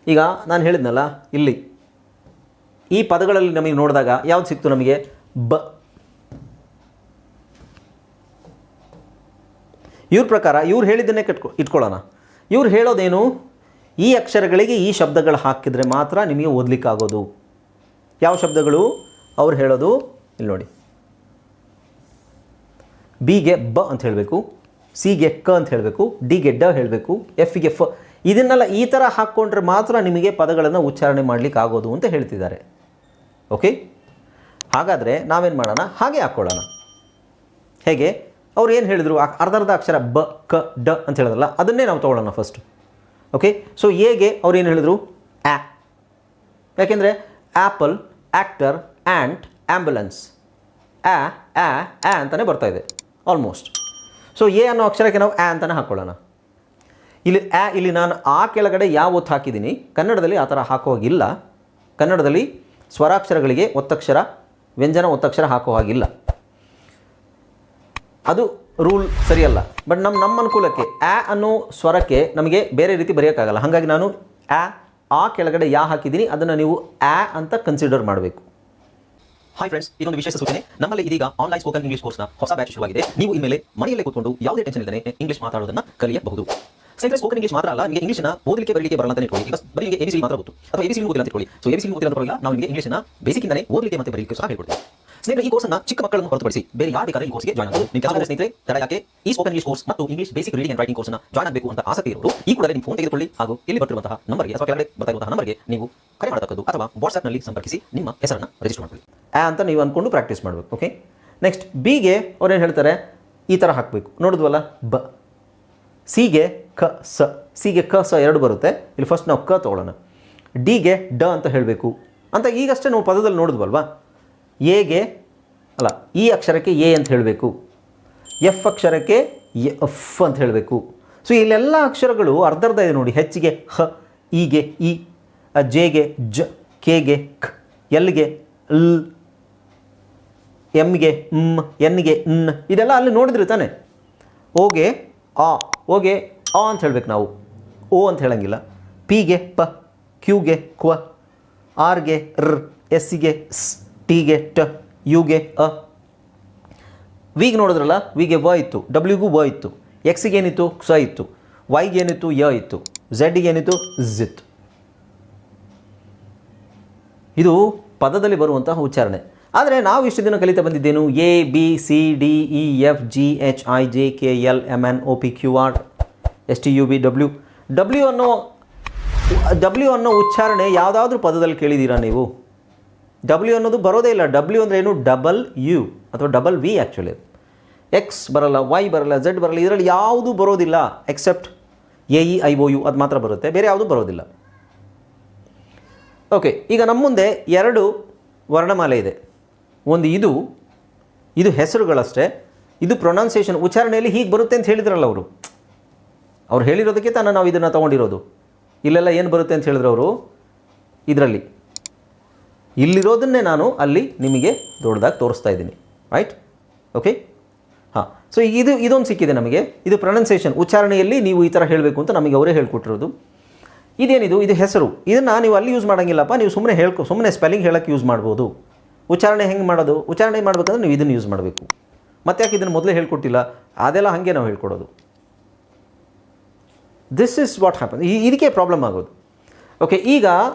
ಈಗ ನಾನು ಹೇಳಿದ್ನಲ್ಲ, ಇಲ್ಲಿ ಈ ಪದಗಳಲ್ಲಿ ನಮಗೆ ನೋಡಿದಾಗ ಯಾವ್ದು ಸಿಕ್ತು ನಮಗೆ? ಬ. ಇವ್ರ ಪ್ರಕಾರ ಇವ್ರು ಹೇಳಿದ್ದನ್ನೇ ಇಟ್ಕೊಳ್ಳೋಣ. ಇವ್ರು ಹೇಳೋದೇನು? ಈ ಅಕ್ಷರಗಳಿಗೆ ಈ ಶಬ್ದಗಳು ಹಾಕಿದರೆ ಮಾತ್ರ ನಿಮಗೆ ಓದಲಿಕ್ಕಾಗೋದು. ಯಾವ ಶಬ್ದಗಳು ಅವ್ರು ಹೇಳೋದು? ಇಲ್ಲಿ ನೋಡಿ, ಬಿಗೆ ಬ ಅಂತ ಹೇಳಬೇಕು, ಸಿಗೆ ಕ ಅಂತ ಹೇಳಬೇಕು, ಡಿಗೆ ಡ ಹೇಳಬೇಕು, ಎಫ್ಗೆ ಫ. ಇದನ್ನೆಲ್ಲ ಈ ಥರ ಹಾಕ್ಕೊಂಡ್ರೆ ಮಾತ್ರ ನಿಮಗೆ ಪದಗಳನ್ನು ಉಚ್ಚಾರಣೆ ಮಾಡಲಿಕ್ಕೆ ಆಗೋದು ಅಂತ ಹೇಳ್ತಿದ್ದಾರೆ. ಓಕೆ, ಹಾಗಾದರೆ ನಾವೇನು ಮಾಡೋಣ? ಹಾಗೆ ಹಾಕ್ಕೊಳ್ಳೋಣ. ಹೇಗೆ? ಅವ್ರು ಏನು ಹೇಳಿದರು? ಅರ್ಧ ಅಕ್ಷರ ಬ ಕ ಡ ಅಂತ ಹೇಳಿದ್ರಲ್ಲ, ಅದನ್ನೇ ನಾವು ತೊಗೊಳ್ಳೋಣ ಫಸ್ಟು. ಓಕೆ, ಸೊ ಎಗೆ ಅವ್ರು ಏನು ಹೇಳಿದರು? ಆ. ಯಾಕೆಂದರೆ ಆ್ಯಪಲ್, ಆ್ಯಕ್ಟರ್, ಆ್ಯಂಟ್, ಆ್ಯಂಬುಲೆನ್ಸ್, ಆ ಆ ಆ ಅಂತಲೇ ಬರ್ತಾಯಿದೆ ಆಲ್ಮೋಸ್ಟ್. ಸೊ ಎ ಅನ್ನೋ ಅಕ್ಷರಕ್ಕೆ ನಾವು ಆ ಅಂತಲೇ ಹಾಕ್ಕೊಳ್ಳೋಣ. ಇಲ್ಲಿ ನಾನು ಆ ಕೆಳಗಡೆ ಯಾವ ಒತ್ತು ಹಾಕಿದ್ದೀನಿ, ಕನ್ನಡದಲ್ಲಿ ಆ ಥರ ಹಾಕುವಾಗಿಲ್ಲ. ಕನ್ನಡದಲ್ಲಿ ಸ್ವರಾಕ್ಷರಗಳಿಗೆ ಒತ್ತಕ್ಷರ, ವ್ಯಂಜನ ಒತ್ತಕ್ಷರ ಹಾಕೋ ಹಾಗಿಲ್ಲ. ಅದು ರೂಲ್ ಸರಿಯಲ್ಲ. ಬಟ್ ನಮ್ಮ ಅನುಕೂಲಕ್ಕೆ ಆ ಅನ್ನೋ ಸ್ವರಕ್ಕೆ ನಮಗೆ ಬೇರೆ ರೀತಿ ಬರೆಯೋಕ್ಕಾಗಲ್ಲ. ಹಾಗಾಗಿ ನಾನು ಆ ಕೆಳಗಡೆ ಯಾ ಹಾಕಿದ್ದೀನಿ, ಅದನ್ನು ನೀವು ಆ ಅಂತ ಕನ್ಸಿಡರ್ ಮಾಡಬೇಕು. ಹಾಯ್ ಫ್ರೆಂಡ್ಸ್, ಇದೊಂದು ವಿಶೇಷ ಸೂಚನೆ. ನಮ್ಮಲ್ಲಿ ಇದೀಗ ಆನ್ಲೈನ್ ಸ್ಪೋಕನ್ ಇಂಗ್ಲಿಷ್ ಕೋರ್ಸ್ನ ಹೊಸ ಬ್ಯಾಚ್ ಶುರುವಾಗಿದೆ. ನೀವು ಇನ್ಮೇಲೆ ಮನೆಯಲ್ಲೇ ಕೂತ್ಕೊಂಡು ಯಾವುದೇ ಟೆನ್ಷನ್ ಇಲ್ಲದೆ ಇಂಗ್ಲಿಷ್ ಮಾತಾಡೋದನ್ನು ಕಲಿಯಬಹುದು. ಸ್ನೇಹಿತರೆ, ಸ್ಪೋಕನ್ ಇಂಗ್ಲಿಷ್ ಮಾತ್ರ ಅಲ್ಲ, ನಿಮಗೆ ಇಂಗ್ಲಿಷ್ನ ಓದಲಿಕ್ಕೆ ಬರಲಿಕ್ಕೆ ಬರಲ್ಲ ಅಂತ ಇಟ್ಕೊಳ್ಳಿ. ಈಗ ಬರೀ ನಿಮಗೆ ಎಬಿಸಿಡಿ ಮಾತ್ರ ಗೊತ್ತು, ಅಥವಾ ಎಬಿಸಿಡಿ ಓದಿಲ್ಲ ಅಂತ ಇಟ್ಕೊಳ್ಳಿ. ಸೊ ಎಬಿಸಿಡಿ ಓದಿಲ್ಲ ಅಂತ ನಾವು ನಿಮಗೆ ಇಂಗ್ಲಿಷ್ನ ಬೇಸಿಕ್ಕಿಂದನೇ ಓದಲಿಕ್ಕೆ ಮತ್ತೆ ಬರಲಿಕ್ಕೆ ಸಹ ಹೇಳ್ಕೊಡ್ತೀವಿ. ಸ್ನೇಹಿತರೆ, ಈ ಕೋರ್ಸ್ನ ಚಿಕ್ಕ ಮಕ್ಕಳನ್ನು ಹೊರತುಪಡಿಸಿ ಬೇರೆ ಯಾರು ಬೇಕಾದ್ರೆ ಈ ಕೋರ್ಸ್ಗೆ ಜಾಯ್ನ್ ಆಗಬಹುದು. ನಿಮ್ಮ ಕೆಲವು ಸ್ನೇಹಿತರೆ ತಡ ಯಾಕೆ ಈ ಸ್ಪೋಕನ್ ಇಂಗ್ಲಿಷ್ ಕೋರ್ಸ್ ಮತ್ತು English basic reading and writing ಕೋರ್ಸ್ನ ಜಾಯ್ನ್ ಆಗಬೇಕು ಅಂತ ಆಸಕ್ತಿ ಇರೋರು ಈ ಕೂಡಲೇ ನಿಮ್ಮ ಫೋನ್ ತೆಗೆದುಕೊಳ್ಳಿ ಹಾಗೂ ಇಲ್ಲಿ ಬರ್ತಿರುವಂತಹ ನಂಬರ್ಗೆ ಅಥವಾ ಕೆಳಗಡೆ ಬರ್ತಾ ಇರುವಂತಹ ನಂಬರ್ಗೆ ನೀವು ಕರೆ ಮಾಡತಕ್ಕದ್ದು ಅಥವಾ ವಾಟ್ಸ್ಆ್ಯಪ್ನಲ್ಲಿ ಸಂಪರ್ಕಿಸಿ ನಿಮ್ಮ ಹೆಸರನ್ನು ರಿಜಿಸ್ಟರ್ ಮಾಡ್ಕೊಳ್ಳಿ. ಆ ಅಂತ ನೀವು ಅಂದ್ಕೊಂಡು ಪ್ರಾಕ್ಟೀಸ್ ಮಾಡಬೇಕು. ಓಕೆ, ನೆಕ್ಸ್ಟ್ ಬಿಗೆ ಅವ್ರೇನು ಹೇಳ್ತಾರೆ? ಈ ಥರ ಹಾಕಬೇಕು. ನೋಡಿದ್ವಲ್ಲ, ಬ. ಸಿಗೆ ಕ ಸ, ಸಿಗೆ ಕ ಸ ಎರಡು ಬರುತ್ತೆ. ಇಲ್ಲಿ ಫಸ್ಟ್ ನಾವು ಕ ತೊಗೊಳ್ಳೋಣ. ಡಿಗೆ ಡ ಅಂತ ಹೇಳಬೇಕು ಅಂತ ಈಗಷ್ಟೇ ನಾವು ಪದದಲ್ಲಿ ನೋಡಿದ್ವಲ್ವಾ. ಎಗೆ ಅಲ್ಲ, ಈ ಅಕ್ಷರಕ್ಕೆ ಎ ಅಂತ ಹೇಳಬೇಕು, ಎಫ್ ಅಕ್ಷರಕ್ಕೆ ಎಫ್ ಅಂತ ಹೇಳಬೇಕು. ಸೊ ಇಲ್ಲೆಲ್ಲ ಅಕ್ಷರಗಳು ಅರ್ಧ ಇದೆ ನೋಡಿ. ಹೆಚ್ಚಿಗೆ ಹ, ಇಗೆ ಇ, ಜೆಗೆ ಜ, ಕೆಗೆ ಖ, ಎಲ್ಗೆ ಲ್, ಎಮ್ಗೆ ಮ್, ಎನ್ಗೆ ನ್, ಇದೆಲ್ಲ ಅಲ್ಲಿ ನೋಡಿದ್ರಿ ತಾನೆ. ಓಗೆ ಆ, ಓಗೆ ಆ ಅಂತ ಹೇಳಬೇಕು ನಾವು, ಓ ಅಂತ ಹೇಳಂಗಿಲ್ಲ. ಪಿಗೆ ಪ, ಕ್ಯೂಗೆ ಕ್ವ, ಆರ್ಗೆ ರ್, ಎಸ್ಸಿಗೆ ಸ್, ಟಿಗೆ ಟ, ಯುಗೆ ಅ. ವಿಗೆ ನೋಡಿದ್ರಲ್ಲ, ವಿಗೆ ವ ಇತ್ತು, ಡಬ್ಲ್ಯೂಗೂ ವ ಇತ್ತು, ಎಕ್ಸಿಗೆ ಏನಿತ್ತು? ಕ್ಷ ಇತ್ತು, ವೈಗೆ ಏನಿತ್ತು? ಯ ಇತ್ತು, ಝೆಡ್ಗೆ ಏನಿತ್ತು? ಝ್ ಇತ್ತು. ಇದು ಪದದಲ್ಲಿ ಬರುವಂತಹ ಉಚ್ಚಾರಣೆ. ಆದರೆ ನಾವು ಇಷ್ಟು ದಿನ ಕಲಿತಾ ಬಂದಿದ್ದೇನು? A B C D E F G H I J K L M N O P Q R S T U V W. W ಅನ್ನೋ ಉಚ್ಚಾರಣೆ ಯಾವುದಾದ್ರೂ ಪದದಲ್ಲಿ ಕೇಳಿದ್ದೀರಾ ನೀವು? ಡಬ್ಲ್ಯೂ ಅನ್ನೋದು ಬರೋದೇ ಇಲ್ಲ. ಡಬ್ಲ್ಯೂ ಅಂದರೆ ಏನು? ಡಬಲ್ ಯು ಅಥವಾ ಡಬಲ್ ವಿ. ಆ್ಯಕ್ಚುಲಿ ಎಕ್ಸ್ ಬರಲ್ಲ, ವೈ ಬರಲ್ಲ, ಝೆಡ್ ಬರಲ್ಲ, ಇದರಲ್ಲಿ ಯಾವುದೂ ಬರೋದಿಲ್ಲ except A E I O U, ಅದು ಮಾತ್ರ ಬರುತ್ತೆ, ಬೇರೆ ಯಾವುದೂ ಬರೋದಿಲ್ಲ. ಓಕೆ, ಈಗ ನಮ್ಮ ಮುಂದೆ ಎರಡು ವರ್ಣಮಾಲೆ ಇದೆ. ಒಂದು ಇದು ಹೆಸರುಗಳಷ್ಟೇ, ಇದು ಪ್ರೊನೌನ್ಸಿಯೇಷನ್, ಉಚ್ಚಾರಣೆಯಲ್ಲಿ ಹೀಗೆ ಬರುತ್ತೆ ಅಂತ ಹೇಳಿದ್ರಲ್ಲ ಅವ್ರು ಹೇಳಿರೋದಕ್ಕೆ ತಾನು ನಾವು ಇದನ್ನು ತೊಗೊಂಡಿರೋದು. ಇಲ್ಲೆಲ್ಲ ಏನು ಬರುತ್ತೆ ಅಂತ ಹೇಳಿದ್ರು ಅವರು, ಇದರಲ್ಲಿ ಇಲ್ಲಿರೋದನ್ನೇ ನಾನು ಅಲ್ಲಿ ನಿಮಗೆ ದೊಡ್ಡದಾಗಿ ತೋರಿಸ್ತಾ ಇದ್ದೀನಿ. ರೈಟ್? ಓಕೆ, ಹಾಂ. ಸೊ ಇದೊಂದು ಸಿಕ್ಕಿದೆ ನಮಗೆ. ಇದು ಪ್ರೊನೌನ್ಸಿಯೇಷನ್, ಉಚ್ಚಾರಣೆಯಲ್ಲಿ ನೀವು ಈ ಥರ ಹೇಳಬೇಕು ಅಂತ ನಮಗೆ ಅವರೇ ಹೇಳ್ಕೊಟ್ಟಿರೋದು. ಇದೇನಿದು? ಇದು ಹೆಸರು. ಇದನ್ನು ನೀವು ಅಲ್ಲಿ ಯೂಸ್ ಮಾಡೋಂಗಿಲ್ಲಪ್ಪ, ನೀವು ಸುಮ್ಮನೆ ಸ್ಪೆಲ್ಲಿಂಗ್ ಹೇಳೋಕ್ಕೆ ಯೂಸ್ ಮಾಡ್ಬೋದು. ಉಚ್ಚಾರಣೆ ಹೆಂಗೆ ಮಾಡೋದು? ಉಚ್ಚಾರಣೆ ಮಾಡಬೇಕಂದ್ರೆ ನೀವು ಇದನ್ನು ಯೂಸ್ ಮಾಡಬೇಕು. ಮತ್ತೆ ಯಾಕೆ ಇದನ್ನು ಮೊದಲೇ ಹೇಳ್ಕೊಟ್ಟಿಲ್ಲ? ಅದೆಲ್ಲ ಹಾಗೆ ನಾವು ಹೇಳ್ಕೊಡೋದು. This is what happen. ಇದಕ್ಕೆ ಪ್ರಾಬ್ಲಮ್ ಆಗೋದು. ಓಕೆ, ಈಗ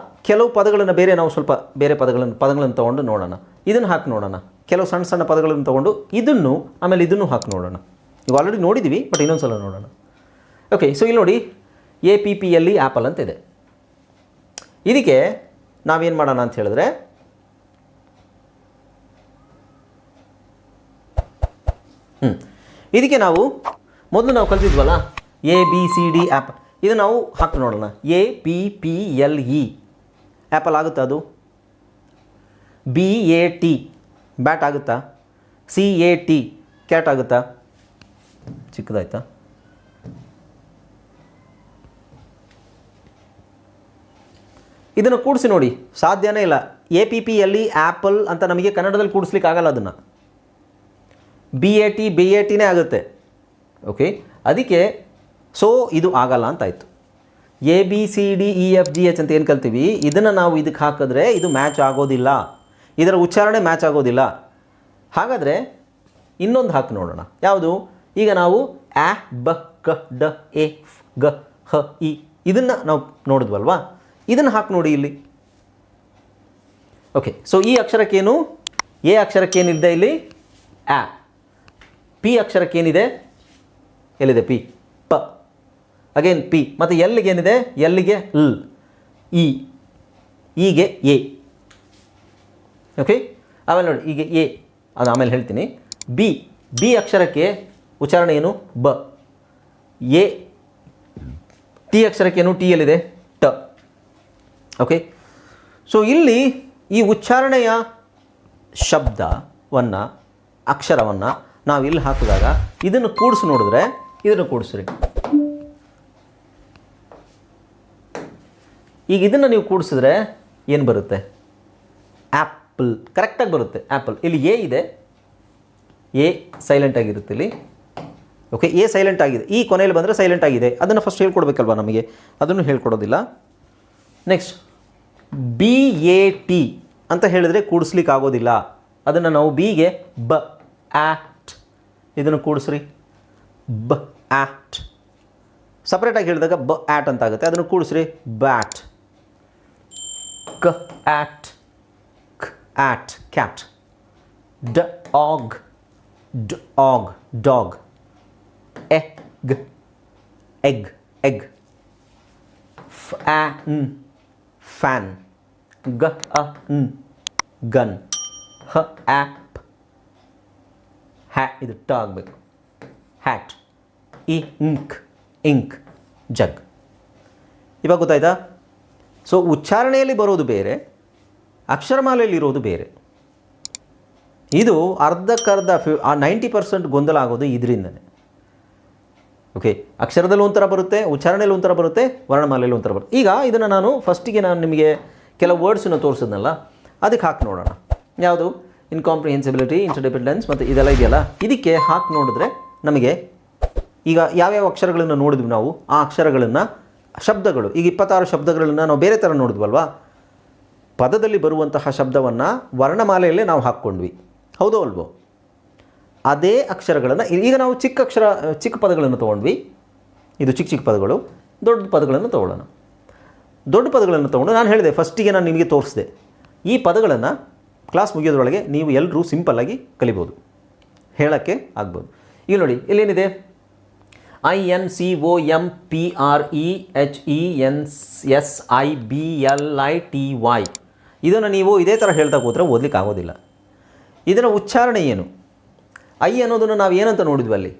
ಕೆಲವು ಪದಗಳನ್ನು ನಾವು ಸ್ವಲ್ಪ ಬೇರೆ ಪದಗಳನ್ನು ತೊಗೊಂಡು ನೋಡೋಣ. ಇದನ್ನು ಹಾಕಿ ನೋಡೋಣ. ಕೆಲವು ಸಣ್ಣ ಸಣ್ಣ ಪದಗಳನ್ನು ತೊಗೊಂಡು ಇದನ್ನು ಆಮೇಲೆ ಇದನ್ನು ಹಾಕಿ ನೋಡೋಣ. ಈಗ ಆಲ್ರೆಡಿ ನೋಡಿದ್ದೀವಿ, ಬಟ್ ಇನ್ನೊಂದು ಸಲ ನೋಡೋಣ. ಓಕೆ, ಸೊ ಇಲ್ಲಿ ನೋಡಿ, A P P L E apple ಅಂತಿದೆ. ಇದಕ್ಕೆ ನಾವೇನು ಮಾಡೋಣ ಅಂತ ಹೇಳಿದ್ರೆ, ಇದಕ್ಕೆ ಮೊದಲು ನಾವು ಕಲಿತಿದ್ವಲ್ಲ, A B C D apple, ಇದು ನಾವು ಹಾಕಿ ನೋಡೋಣ. A P P L E apple ಆಗುತ್ತಾ? ಅದು ಬಿ ಎ ಟಿ ಬ್ಯಾಟ್ ಆಗುತ್ತಾ? ಸಿ ಎ ಟಿ ಕ್ಯಾಟ್ ಆಗುತ್ತಾ? ಚಿಕ್ಕದಾಯ್ತಾ? ಇದನ್ನು ಕೂಡಿಸಿ ನೋಡಿ, ಸಾಧ್ಯನೇ ಇಲ್ಲ. A P P L E apple ಅಂತ ನಮಗೆ ಕನ್ನಡದಲ್ಲಿ ಕೂಡಿಸ್ಲಿಕ್ಕೆ ಆಗಲ್ಲ. ಅದನ್ನು ಬಿ ಎ ಟಿನೇ ಆಗುತ್ತೆ. ಓಕೆ, ಅದಕ್ಕೆ ಇದು ಆಗಲ್ಲ ಅಂತಾಯಿತು. ABCDEFGH ಅಂತ ಏನು ಕಲ್ತೀವಿ, ಇದನ್ನು ನಾವು ಇದಕ್ಕೆ ಹಾಕಿದ್ರೆ ಇದು ಮ್ಯಾಚ್ ಆಗೋದಿಲ್ಲ, ಇದರ ಉಚ್ಚಾರಣೆ ಮ್ಯಾಚ್ ಆಗೋದಿಲ್ಲ. ಹಾಗಾದರೆ ಇನ್ನೊಂದು ಹಾಕಿ ನೋಡೋಣ. ಯಾವುದು? ಈಗ ನಾವು A B K D E F G H I ಇದನ್ನು ನಾವು ನೋಡಿದ್ವಲ್ವಾ, ಇದನ್ನು ಹಾಕಿ ನೋಡಿ ಇಲ್ಲಿ. ಓಕೆ, ಸೊ ಈ ಅಕ್ಷರಕ್ಕೇನು, ಎ ಅಕ್ಷರಕ್ಕೇನಿದೆ ಇಲ್ಲಿ ಆ, ಪಿ ಅಕ್ಷರಕ್ಕೇನಿದೆ, ಎಲ್ಲಿದೆ ಪಿ, ಪ, ಅಗೇನ್ ಪಿ, ಮತ್ತು ಎಲ್ಲಿಗೆ ಏನಿದೆ, ಎಲ್ಲಿಗೆ ಲ್, ಇ, ಈಗೆ ಎ. ಓಕೆ, ಆಮೇಲೆ ನೋಡಿ ಈಗ ಎ, ಅದು ಆಮೇಲೆ ಹೇಳ್ತೀನಿ. ಬಿ, ಬಿ ಅಕ್ಷರಕ್ಕೆ ಉಚ್ಚಾರಣೆ ಏನು, ಬ. ಎ, ಟಿ ಅಕ್ಷರಕ್ಕೇನು, ಟಿ ಎಲ್ಲಿದೆ, ಟ. ಓಕೆ, ಸೊ ಇಲ್ಲಿ ಈ ಉಚ್ಚಾರಣೆಯ ಶಬ್ದವನ್ನು, ಅಕ್ಷರವನ್ನು ನಾವು ಇಲ್ಲಿ ಹಾಕಿದಾಗ ಇದನ್ನು ಕೂಡಿಸಿ ನೋಡಿದ್ರೆ, ಇದನ್ನು ಕೂಡಿಸ್ರಿ. ಈಗ ಇದನ್ನು ನೀವು ಕೂಡಿಸಿದ್ರೆ ಏನು ಬರುತ್ತೆ, ಆ್ಯಪಲ್ ಕರೆಕ್ಟಾಗಿ ಬರುತ್ತೆ, ಆ್ಯಪಲ್. ಇಲ್ಲಿ ಎ ಇದೆ, ಎ ಸೈಲೆಂಟ್ ಆಗಿರುತ್ತೆ ಇಲ್ಲಿ. ಓಕೆ, ಎ ಸೈಲೆಂಟ್ ಆಗಿದೆ, ಈ ಕೊನೆಯಲ್ಲಿ ಬಂದರೆ ಸೈಲೆಂಟ್ ಆಗಿದೆ, ಅದನ್ನು ಫಸ್ಟ್ ಹೇಳ್ಕೊಡ್ಬೇಕಲ್ವ ನಮಗೆ, ಅದನ್ನು ಹೇಳ್ಕೊಡೋದಿಲ್ಲ. ನೆಕ್ಸ್ಟ್ BAT ಅಂತ ಹೇಳಿದರೆ ಕೂಡಿಸ್ಲಿಕ್ಕೆ ಆಗೋದಿಲ್ಲ, ಅದನ್ನು ನಾವು ಬಿಗೆ ಬ ಆಟ್, ಇದನ್ನು ಕೂಡಿಸ್ರಿ, ಬ ಆಟ್. ಸಪ್ರೇಟಾಗಿ ಹೇಳಿದಾಗ ಬ ಆಟ್ ಅಂತ ಆಗುತ್ತೆ, ಅದನ್ನು ಕೂಡಿಸ್ರಿ, ಬ್ಯಾಟ್. ಕ ಆಟ್, ಕ್ ಆಟ್, ಕ್ಯಾಟ್. ಡ ಆಗ್, ಡ ಆಗ್, dog. Egg, egg, egg. Fan, fan. ಗ ಅ ನ್, ಗನ್. ಹ ಆ್ಯಪ್, ಹ್ಯಾ, ಇದು ಟ ಆಗಬೇಕು, ಹ್ಯಾಟ್. ಇ ಇಂಕ್, ಇಂಕ್, ಜಗ್. ಇವಾಗ ಗೊತ್ತಾಯ್ತಾ? ಸೊ ಉಚ್ಚಾರಣೆಯಲ್ಲಿ ಬರೋದು ಬೇರೆ, ಅಕ್ಷರಮಾಲೆಯಲ್ಲಿರೋದು ಬೇರೆ. ಇದು ಅರ್ಧಕ್ಕರ್ಧ 90% ಗೊಂದಲ ಆಗೋದು ಇದರಿಂದನೇ. ಓಕೆ, ಅಕ್ಷರದಲ್ಲೂ ಒಂಥರ ಬರುತ್ತೆ, ಉಚ್ಚಾರಣೆಯಲ್ಲಿ ಒಂಥರ ಬರುತ್ತೆ, ವರ್ಣಮಾಲೆಯಲ್ಲಿ ಒಂಥರ ಬರುತ್ತೆ. ಈಗ ಇದನ್ನು ನಾನು ಫಸ್ಟಿಗೆ ನಾನು ನಿಮಗೆ ಕೆಲವು ವರ್ಡ್ಸನ್ನು ತೋರಿಸಿದ್ನಲ್ಲ, ಅದಕ್ಕೆ ಹಾಕಿ ನೋಡೋಣ. ಯಾವುದು? ಇನ್ಕಾಂಪ್ರಿಹೆನ್ಸಿಬಿಲಿಟಿ, ಇಂಟರ್ಡಿಪೆಂಡೆನ್ಸ್ ಮತ್ತು ಇದೆಲ್ಲ ಇದೆಯಲ್ಲ, ಇದಕ್ಕೆ ಹಾಕಿ ನೋಡಿದ್ರೆ ನಮಗೆ ಈಗ ಯಾವ್ಯಾವ ಅಕ್ಷರಗಳನ್ನು ನೋಡಿದ್ವಿ ನಾವು, ಆ ಅಕ್ಷರಗಳನ್ನು, ಶಬ್ದಗಳು, ಈಗ 26 ಶಬ್ದಗಳನ್ನು ನಾವು ಬೇರೆ ಥರ ನೋಡಿದ್ವಲ್ವಾ. ಪದದಲ್ಲಿ ಬರುವಂತಹ ಶಬ್ದವನ್ನು ವರ್ಣಮಾಲೆಯಲ್ಲೇ ನಾವು ಹಾಕ್ಕೊಂಡ್ವಿ, ಹೌದೋ ಅಲ್ವೋ? ಅದೇ ಅಕ್ಷರಗಳನ್ನು ಈಗ ನಾವು ಚಿಕ್ಕ ಪದಗಳನ್ನು ತೊಗೊಂಡ್ವಿ, ಇದು ಚಿಕ್ಕ ಚಿಕ್ಕ ಪದಗಳು. ದೊಡ್ಡ ಪದಗಳನ್ನು ತೊಗೊಳ್ಳೋಣ. ದೊಡ್ಡ ಪದಗಳನ್ನು ತೊಗೊಂಡು ನಾನು ಹೇಳಿದೆ ಫಸ್ಟಿಗೆ, ನಾನು ನಿಮಗೆ ತೋರಿಸಿದೆ, ಈ ಪದಗಳನ್ನು ಕ್ಲಾಸ್ ಮುಗಿಯೋದ್ರೊಳಗೆ ನೀವು ಎಲ್ಲರೂ ಸಿಂಪಲ್ಲಾಗಿ ಕಲಿಬೋದು, ಹೇಳೋಕ್ಕೆ ಆಗ್ಬೋದು. ಈಗ ನೋಡಿ ಇಲ್ಲೇನಿದೆ, INCOMPREHENSSIBLITY. ಇದನ್ನು ನೀವು ಇದೇ ಥರ ಹೇಳ್ತಾ ಕೂತ್ರೆ ಓದಲಿಕ್ಕೆ ಆಗೋದಿಲ್ಲ. ಇದರ ಉಚ್ಚಾರಣೆ ಏನು? ಐ ಅನ್ನೋದನ್ನು ನಾವು ಏನಂತ ನೋಡಿದ್ವಿ ಅಲ್ಲಿ,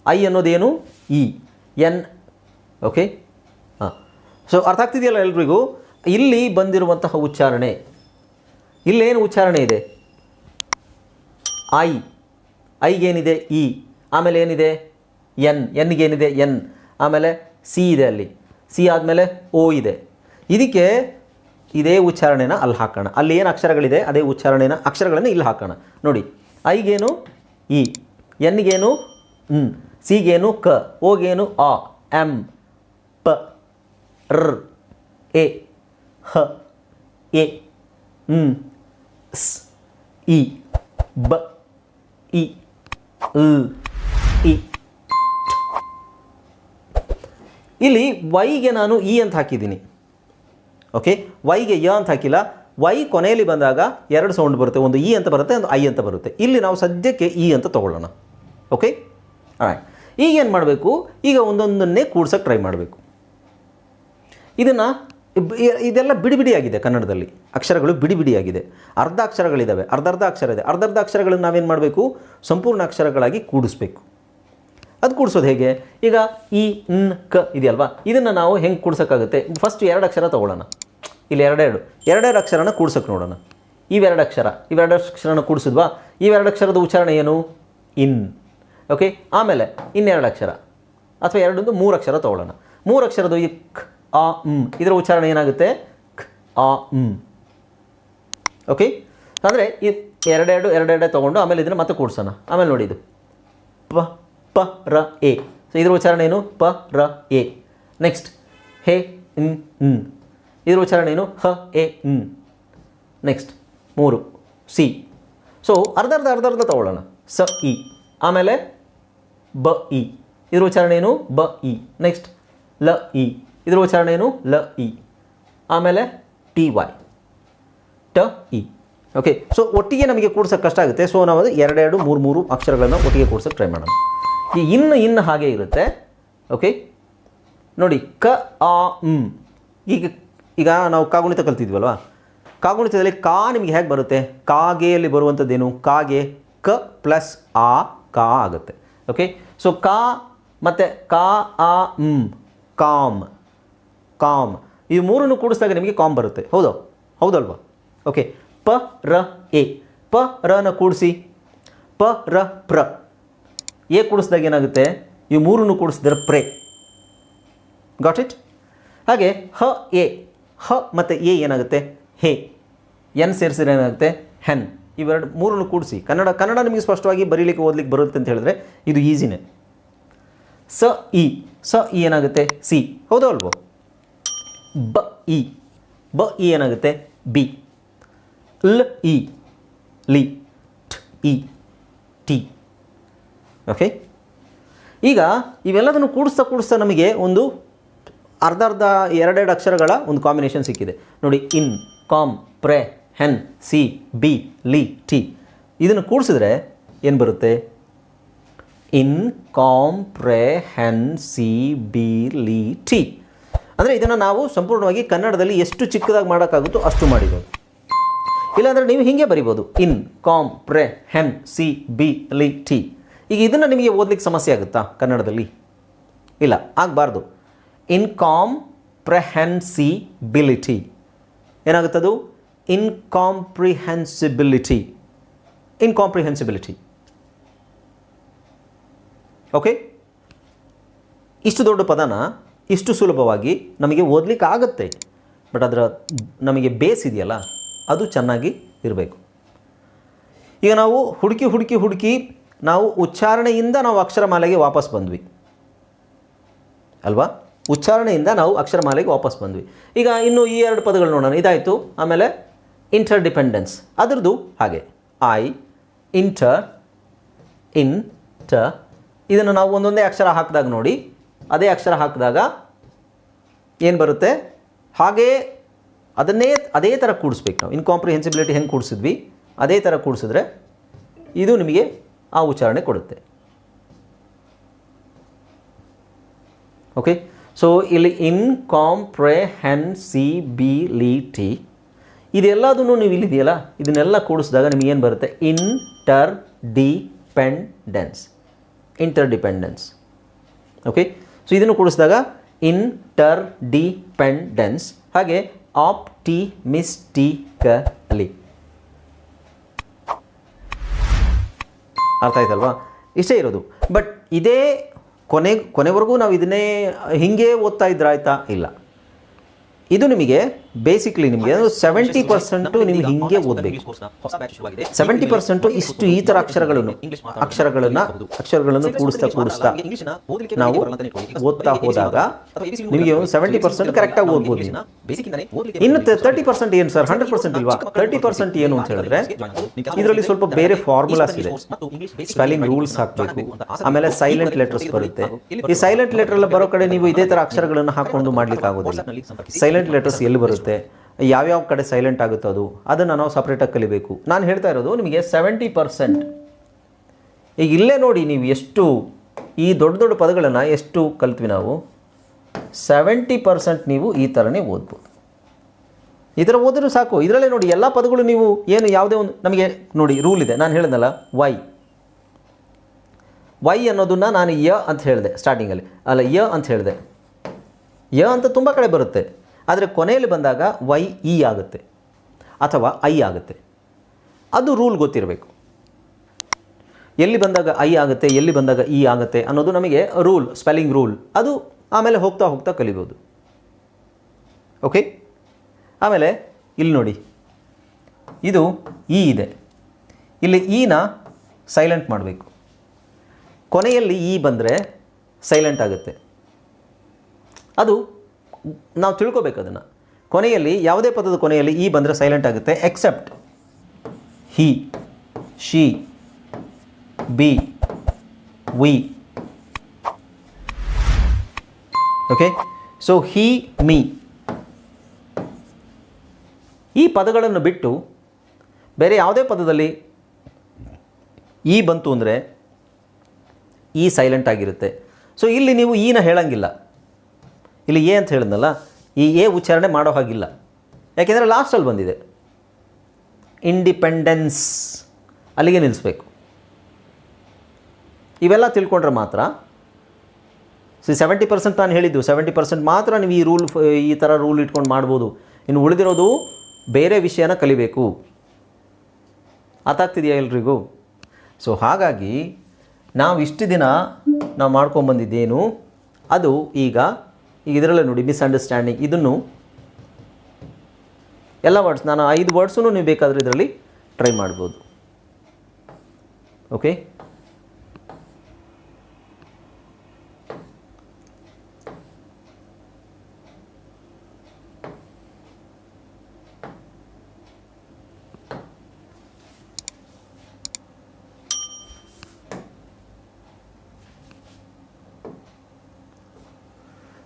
ಐ ಅನ್ನೋದೇನು, ಇ ಎನ್. ಓಕೆ, ಹಾಂ, ಸೊ ಅರ್ಥ ಆಗ್ತಿದೆಯಲ್ಲ ಎಲ್ರಿಗೂ? ಇಲ್ಲಿ ಬಂದಿರುವಂತಹ ಉಚ್ಚಾರಣೆ, ಇಲ್ಲೇನು ಉಚ್ಚಾರಣೆ ಇದೆ, ಐಗೇನಿದೆ ಇ, ಆಮೇಲೆ ಏನಿದೆ ಎನ್, ಎನ್ಗೇನಿದೆ ಎನ್, ಆಮೇಲೆ ಸಿ ಇದೆ, ಅಲ್ಲಿ ಸಿ ಆದಮೇಲೆ ಓ ಇದೆ. ಇದಕ್ಕೆ ಇದೇ ಉಚ್ಚಾರಣೆನ ಅಲ್ಲಿ ಹಾಕೋಣ, ಅಲ್ಲಿ ಏನು ಅಕ್ಷರಗಳಿದೆ ಅದೇ ಉಚ್ಚಾರಣೆನ ಅಕ್ಷರಗಳನ್ನು ಇಲ್ಲಿ ಹಾಕೋಣ. ನೋಡಿ, ಐಗೇನು ಇ, ಎನ್ಗೇನು ನ್, ಸಿಗೇನು ಕ, ಓಗೇನು ಆ, ಎಮ್, ಪ, ರ್, ಎ, ಹ, ಎ, ನ್, ಸ್, ಇ, ಬ, ಇ, ಲ್, ಇ. ಇಲ್ಲಿ ವೈಗೆ ನಾನು ಇ ಅಂತ ಹಾಕಿದ್ದೀನಿ. ಓಕೆ, ವೈಗೆ ಯ ಅಂತ ಹಾಕಿಲ್ಲ. ವೈ ಕೊನೆಯಲ್ಲಿ ಬಂದಾಗ 2 ಸೌಂಡ್ ಬರುತ್ತೆ, ಒಂದು ಇ ಅಂತ ಬರುತ್ತೆ, ಒಂದು ಐ ಅಂತ ಬರುತ್ತೆ. ಇಲ್ಲಿ ನಾವು ಸದ್ಯಕ್ಕೆ ಇ ಅಂತ ತೊಗೊಳ್ಳೋಣ. ಓಕೆ, ಆಯ್ತು. ಈಗ ಏನು ಮಾಡಬೇಕು, ಈಗ ಒಂದೊಂದನ್ನೇ ಕೂಡ್ಸೋಕ್ಕೆ ಟ್ರೈ ಮಾಡಬೇಕು. ಇದೆಲ್ಲ ಬಿಡಿಬಿಡಿಯಾಗಿದೆ ಕನ್ನಡದಲ್ಲಿ, ಅಕ್ಷರಗಳು ಬಿಡಿಬಿಡಿಯಾಗಿದೆ. ಅರ್ಧ ಅಕ್ಷರಗಳಿದ್ದಾವೆ, ಅರ್ಧ ಅಕ್ಷರ ಇದೆ. ಅರ್ಧ ಅಕ್ಷರಗಳನ್ನು ನಾವೇನು ಮಾಡಬೇಕು, ಸಂಪೂರ್ಣ ಅಕ್ಷರಗಳಾಗಿ ಕೂಡಿಸ್ಬೇಕು. ಅದು ಕೂಡಿಸೋದು ಹೇಗೆ? ಈಗ ಇ ನ್ ಕ ಇದೆಯಲ್ವಾ, ಇದನ್ನು ನಾವು ಹೆಂಗೆ ಕೂಡ್ಸೋಕ್ಕಾಗುತ್ತೆ? ಫಸ್ಟ್ 2 ಅಕ್ಷರ ತೊಗೊಳ್ಳೋಣ. ಇಲ್ಲಿ ಎರಡೆರಡು ಅಕ್ಷರನ ಕೂಡ್ಸೋಕ್ಕೆ ನೋಡೋಣ. ಇವೆರಡು ಅಕ್ಷರನ ಕೂಡಿಸಿದ್ವಾ? ಇವೆರಡು ಅಕ್ಷರದ ಉಚ್ಚಾರಣೆ ಏನು? ಇನ್. ಓಕೆ, ಆಮೇಲೆ ಇನ್ನೆರಡು ಅಕ್ಷರ ಅಥವಾ 3 ಅಕ್ಷರ ತೊಗೊಳ್ಳೋಣ. 3 ಅಕ್ಷರದ್ದು ಈ ಕ್ ಆ ಮ್, ಇದರ ಉಚ್ಚಾರಣೆ ಏನಾಗುತ್ತೆ? ಕ್ ಆ ಮ್. ಓಕೆ, ಅಂದರೆ ಈ ಎರಡೆರಡೆ ತೊಗೊಂಡು ಆಮೇಲೆ ಇದನ್ನು ಮತ್ತೆ ಕೂಡ್ಸೋಣ. ಆಮೇಲೆ ನೋಡಿ, ಇದು ಪ ರ ಎ. ಸೊ ಇದರ ಉಚ್ಚಾರಣೆ ಏನು? ಪ ರ ಎ. ನೆಕ್ಸ್ಟ್ ಹೇ ಇನ್ ನ್. ಇದರ ಉಚ್ಚಾರಣೆ ಏನು? ಹ ಎ ನ್. Next 3 C. ಸೊ ಅರ್ಧ ತಗೊಳ್ಳೋಣ. ಸ ಇ, ಆಮೇಲೆ ಬ ಇ, ಇದರ ಉಚ್ಚಾರಣೆ ಏನು? ಬ ಇ. ನೆಕ್ಸ್ಟ್ ಲ ಇ, ಇದರ ಉಚ್ಚಾರಣೆ ಏನು? ಲ ಇ. ಆಮೇಲೆ ಟಿ ವೈ, ಟ ಇ. ಓಕೆ, ಸೊ ಒಟ್ಟಿಗೆ ನಮಗೆ ಕೂಡ್ಸೋಕ್ಕೆ ಕಷ್ಟ ಆಗುತ್ತೆ. ಸೊ ನಾವು ಅದು 2 3 ಅಕ್ಷರಗಳನ್ನು ಒಟ್ಟಿಗೆ ಕೂಡ್ಸೋಕ್ಕೆ ಟ್ರೈ ಮಾಡೋಣ. ಈ ಇನ್ನು ಹಾಗೆ ಇರುತ್ತೆ. ಓಕೆ ನೋಡಿ, ಕ ಆ ಮ್. ಈಗ ನಾವು ಕಾಗುಣಿತ ಕಲ್ತಿದ್ವಲ್ವಾ, ಕಾಗುಣಿತದಲ್ಲಿ ಕಾ ನಿಮಗೆ ಹೇಗೆ ಬರುತ್ತೆ? ಕಾಗೆಯಲ್ಲಿ ಬರುವಂಥದ್ದೇನು? ಕಾಗೆ ಕ ಪ್ಲಸ್ ಆ ಕಾ ಆಗುತ್ತೆ. ಓಕೆ, ಸೊ ಕಾ ಮತ್ತು ಕಾ ಆ ಮ್, ಕಾಮ್, ಕಾಮ್. ಈ ಮೂರನ್ನು ಕೂಡಿಸಿದಾಗ ನಿಮಗೆ ಕಾಮ್ ಬರುತ್ತೆ. ಹೌದಲ್ವಾ? ಓಕೆ, ಪ ರ ಎ, ಪ ರನ ಕೂಡಿಸಿ ಪ ರ ಪ್ರ. ಎ ಕೂಡಿಸಿದಾಗ ಏನಾಗುತ್ತೆ? ಈ ಮೂರನ್ನು ಕೂಡಿಸಿದ್ರೆ ಪ್ರೇ. Got it? ಹಾಗೆ ಹ ಎ, ಹ ಮತ್ತು ಎ ಏನಾಗುತ್ತೆ? ಹೇ. ಎನ್ ಸೇರಿಸಿದ್ರೆ ಏನಾಗುತ್ತೆ? ಹೆನ್. ಇವೆರಡು ಮೂರನ್ನು ಕೂಡಿಸಿ ಕನ್ನಡ ನಿಮಗೆ ಸ್ಪಷ್ಟವಾಗಿ ಬರೀಲಿಕ್ಕೆ ಓದಲಿಕ್ಕೆ ಬರುತ್ತೆ ಅಂತ ಹೇಳಿದ್ರೆ ಇದು ಈಸಿನೇ. ಸ ಇ, ಸ ಇ ಏನಾಗುತ್ತೆ? ಸಿ. ಹೌದೋ ಅಲ್ವೋ? ಬ ಇ, ಬ ಇ ಏನಾಗುತ್ತೆ? ಬಿ. ಲ್ ಇ, ಲಿ. ಟ್ ಇ, ಟಿ. ಓಕೆ, ಈಗ ಇವೆಲ್ಲದನ್ನು ಕೂಡಿಸ್ತಾ ನಮಗೆ ಒಂದು ಅರ್ಧ 2 ಅಕ್ಷರಗಳ ಒಂದು ಕಾಂಬಿನೇಷನ್ ಸಿಕ್ಕಿದೆ ನೋಡಿ. ಇನ್, ಕಾಮ್, ಪ್ರೆ, ಹೆನ್, ಸಿ, ಬಿ, ಲಿ, ಟಿ. ಇದನ್ನು ಕೂಡಿಸಿದ್ರೆ ಏನು ಬರುತ್ತೆ? ಇನ್, ಕಾಮ್, ಪ್ರೆ, ಹೆನ್, ಸಿ, ಬಿ, ಲಿ, ಟಿ. ಅಂದರೆ ಇದನ್ನು ನಾವು ಸಂಪೂರ್ಣವಾಗಿ ಕನ್ನಡದಲ್ಲಿ ಎಷ್ಟು ಚಿಕ್ಕದಾಗಿ ಮಾಡೋಕ್ಕಾಗುತ್ತೋ ಅಷ್ಟು ಮಾಡಿಬೋದು. ಇಲ್ಲಾಂದರೆ ನೀವು ಹೀಗೆ ಬರಿಬೋದು, ಇನ್, ಕಾಮ್, ಪ್ರೆ, ಹೆನ್, ಸಿ, ಬಿ, ಲಿ, ಟಿ. ಈಗ ಇದನ್ನು ನಿಮಗೆ ಓದಲಿಕ್ಕೆ ಸಮಸ್ಯೆ ಆಗುತ್ತಾ ಕನ್ನಡದಲ್ಲಿ? ಇಲ್ಲ, ಆಗಬಾರ್ದು. ಇನ್ಕಾಂಪ್ರೆಹೆನ್ಸಿಬಿಲಿಟಿ ಏನಾಗುತ್ತದು? ಇನ್ಕಾಂಪ್ರಿಹೆನ್ಸಿಬಿಲಿಟಿ. ಓಕೆ, ಇಷ್ಟು ದೊಡ್ಡ ಪದನ ಇಷ್ಟು ಸುಲಭವಾಗಿ ನಮಗೆ ಓದಲಿಕ್ಕೆ ಆಗುತ್ತೆ. ಬಟ್ ಅದರ ನಮಗೆ ಬೇಸ್ ಇದೆಯಲ್ಲ, ಅದು ಚೆನ್ನಾಗಿ ಇರಬೇಕು. ಈಗ ನಾವು ಹುಡುಕಿ ನಾವು ಉಚ್ಚಾರಣೆಯಿಂದ ನಾವು ಅಕ್ಷರಮಾಲೆಗೆ ವಾಪಸ್ ಬಂದ್ವಿ ಅಲ್ವಾ? ಉಚ್ಚಾರಣೆಯಿಂದ ನಾವು ಅಕ್ಷರಮಾಲೆಗೆ ವಾಪಸ್ ಬಂದ್ವಿ. ಈಗ ಇನ್ನು ಈ 2 ಪದಗಳು ನೋಡೋಣ. ಇದಾಯಿತು. ಆಮೇಲೆ ಇಂಟರ್ ಡಿಪೆಂಡೆನ್ಸ್, ಅದರದ್ದು ಹಾಗೆ ಐ, ಇಂಟರ್, ಇನ್, ಟ. ಇದನ್ನು ನಾವು ಒಂದೊಂದೇ ಅಕ್ಷರ ಹಾಕಿದಾಗ ನೋಡಿ, ಅದೇ ಅಕ್ಷರ ಹಾಕಿದಾಗ ಏನು ಬರುತ್ತೆ? ಹಾಗೇ ಅದೇ ಥರ ಕೂಡಿಸ್ಬೇಕು ನಾವು. ಇನ್ಕಾಂಪ್ರಿಹೆನ್ಸಿಬಿಲಿಟಿ ಹೆಂಗೆ ಕೂಡಿಸಿದ್ವಿ ಅದೇ ಥರ ಕೂಡಿಸಿದ್ರೆ ಇದು ನಿಮಗೆ ಆ ಉಚ್ಚಾರಣೆ ಕೊಡುತ್ತೆ. ಓಕೆ, ಸೊ ಇಲ್ಲಿ ಇನ್ಕಾಂಪ್ರೆಹೆನ್ಸಿಬಿಲಿಟಿ ಇದೆಲ್ಲದನ್ನು ನೀವು ಇಲ್ಲಿದೆಯಲ್ಲ, ಇದನ್ನೆಲ್ಲ ಕೂಡಿಸಿದಾಗ ನಿಮಗೇನು ಬರುತ್ತೆ? ಇಂಟರ್ಡಿಪೆಂಡೆನ್ಸ್. ಓಕೆ, ಸೊ ಇದನ್ನು ಕೂಡಿಸಿದಾಗ ಇಂಟರ್ಡಿಪೆಂಡೆನ್ಸ್. ಹಾಗೆ ಆಪ್ಟಿಮಿಸ್ಟಿಕಲಿ. ಅರ್ಥ ಆಯ್ತಲ್ವಾ? ಇಷ್ಟೇ ಇರೋದು. ಬಟ್ ಇದೇ ಕೊನೆವರೆಗೂ ನಾವು ಇದನ್ನೇ ಹೀಗೆ ಓದ್ತಾ ಇದ್ರೆ ಆಯ್ತಾ? ಇಲ್ಲ. ಇದು ನಿಮಗೆ ಬೇಸಿಕ್ಲಿ ನಿಮಗೆ 70% ನಿಮಗೆ ಹಿಂಗೆ ಓದಬೇಕು. 70% ಇಷ್ಟು ಈ ಥರ ಅಕ್ಷರಗಳನ್ನು ಕೂಡಿಸ್ತಾ ನಾವು ಓದ್ತಾ ಹೋದಾಗ ನಿಮಗೆ 70% ಕರೆಕ್ಟಾಗಿ ಓದ್ಬೋದು. ಇನ್ನು 30% ಏನು ಸರ್? 100% ಇಲ್ವಾ? 30% ಏನು ಅಂತ ಹೇಳಿದ್ರೆ ಇದರಲ್ಲಿ ಸ್ವಲ್ಪ ಬೇರೆ ಫಾರ್ಮುಲಾಸ್ ಇದೆ. ಸ್ಪೆಲ್ಲಿಂಗ್ ರೂಲ್ಸ್ ಹಾಕಬೇಕು, ಆಮೇಲೆ ಸೈಲೆಂಟ್ ಲೆಟರ್ಸ್ ಬರುತ್ತೆ. ಈ ಸೈಲೆಂಟ್ ಲೆಟರ್ ಎಲ್ಲ ಬರೋ ಕಡೆ ನೀವು ಇದೇ ಥರ ಅಕ್ಷರಗಳನ್ನು ಹಾಕೊಂಡು ಮಾಡ್ಲಿಕ್ಕೆ ಆಗೋದಿಲ್ಲ. ಸೈಲೆಂಟ್ ಲೆಟರ್ಸ್ ಎಲ್ಲಿ ಬರುತ್ತೆ, ಯಾವ್ಯಾವ ಕಡೆ ಸೈಲೆಂಟ್ ಆಗುತ್ತೋ ಅದನ್ನು ನಾವು ಸಪ್ರೇಟಾಗಿ ಕಲಿಬೇಕು. ನಾನು ಹೇಳ್ತಾ ಇರೋದು ನಿಮಗೆ 70%. ಈಗ ಇಲ್ಲೇ ನೋಡಿ, ನೀವು ಎಷ್ಟು ಈ ದೊಡ್ಡ ಪದಗಳನ್ನು ಎಷ್ಟು ಕಲ್ತ್ವಿ ನಾವು. 70% ನೀವು ಈ ಥರನೇ ಓದ್ಬೋದು. ಈ ಥರ ಓದಿದ್ರು ಸಾಕು. ಇದರಲ್ಲೇ ನೋಡಿ ಎಲ್ಲ ಪದಗಳು ನೀವು ಏನು ಯಾವುದೇ ಒಂದು ನಮಗೆ ನೋಡಿ ರೂಲ್ ಇದೆ. ನಾನು ಹೇಳಿದ್ನಲ್ಲ ವೈ ಅನ್ನೋದನ್ನು ನಾನು ಯ ಅಂತ ಹೇಳಿದೆ ಸ್ಟಾರ್ಟಿಂಗಲ್ಲಿ, ಅಲ್ಲ ಯ ಅಂತ ಹೇಳಿದೆ. ಯ ಅಂತ ತುಂಬ ಕಡೆ ಬರುತ್ತೆ, ಆದರೆ ಕೊನೆಯಲ್ಲಿ ಬಂದಾಗ ವೈ ಇ ಆಗುತ್ತೆ ಅಥವಾ ಐ ಆಗುತ್ತೆ. ಅದು ರೂಲ್ ಗೊತ್ತಿರಬೇಕು. ಎಲ್ಲಿ ಬಂದಾಗ ಐ ಆಗುತ್ತೆ, ಎಲ್ಲಿ ಬಂದಾಗ ಇ ಆಗುತ್ತೆ ಅನ್ನೋದು ನಮಗೆ ರೂಲ್, ಸ್ಪೆಲ್ಲಿಂಗ್ ರೂಲ್. ಅದು ಆಮೇಲೆ ಹೋಗ್ತಾ ಕಲಿಬೋದು. ಓಕೆ, ಆಮೇಲೆ ಇಲ್ಲಿ ನೋಡಿ, ಇದು ಇ ಇದೆ. ಇಲ್ಲಿ ಇನ ಸೈಲೆಂಟ್ ಮಾಡಬೇಕು. ಕೊನೆಯಲ್ಲಿ ಇ ಬಂದರೆ ಸೈಲೆಂಟ್ ಆಗುತ್ತೆ. ಅದು ನಾವು ತಿಳ್ಕೊಬೇಕು ಅದನ್ನು. ಕೊನೆಯಲ್ಲಿ ಯಾವುದೇ ಪದದ ಕೊನೆಯಲ್ಲಿ ಈ ಬಂದರೆ ಸೈಲೆಂಟ್ ಆಗುತ್ತೆ, except he, she, be, we. Okay, so he, me ಈ ಪದಗಳನ್ನು ಬಿಟ್ಟು ಬೇರೆ ಯಾವುದೇ ಪದದಲ್ಲಿ ಈ ಬಂತು ಅಂದರೆ ಈ ಸೈಲೆಂಟ್ ಆಗಿರುತ್ತೆ. ಸೊ ಇಲ್ಲಿ ನೀವು ಈನ ಹೇಳಂಗಿಲ್ಲ, ಇಲ್ಲಿ ಎ ಅಂತ ಹೇಳಿದ್ನಲ್ಲ, ಈ ಎ ಉಚ್ಚಾರಣೆ ಮಾಡೋ ಹಾಗಿಲ್ಲ, ಯಾಕೆಂದರೆ ಲಾಸ್ಟಲ್ಲಿ ಬಂದಿದೆ. ಇಂಡಿಪೆಂಡೆನ್ಸ್ ಅಲ್ಲಿಗೆ ನಿಲ್ಲಿಸ್ಬೇಕು. ಇವೆಲ್ಲ ತಿಳ್ಕೊಂಡ್ರೆ ಮಾತ್ರ 70% ನಾನು ಹೇಳಿದ್ದು 70% ಮಾತ್ರ ನೀವು ಈ ಥರ ರೂಲ್ ಇಟ್ಕೊಂಡು ಮಾಡ್ಬೋದು. ಇನ್ನು ಉಳಿದಿರೋದು ಬೇರೆ ವಿಷಯನ ಕಲಿಬೇಕು. ಅರ್ಥಾಗ್ತಿದೆಯಾ ಎಲ್ರಿಗೂ? ಸೊ ಹಾಗಾಗಿ ನಾವು ಇಷ್ಟು ದಿನ ನಾವು ಮಾಡ್ಕೊಂಬಂದಿದ್ದೇನು ಅದು ಈಗ ಇದರಲ್ಲೇ ನೋಡಿ, ಮಿಸ್ಅಂಡರ್ಸ್ಟ್ಯಾಂಡಿಂಗ್, ಇದನ್ನು ಎಲ್ಲ ವರ್ಡ್ಸ್ ನಾನು 5 ವರ್ಡ್ಸನ್ನು ನೀವು ಬೇಕಾದರೆ ಇದರಲ್ಲಿ ಟ್ರೈ ಮಾಡ್ಬೋದು. ಓಕೆ,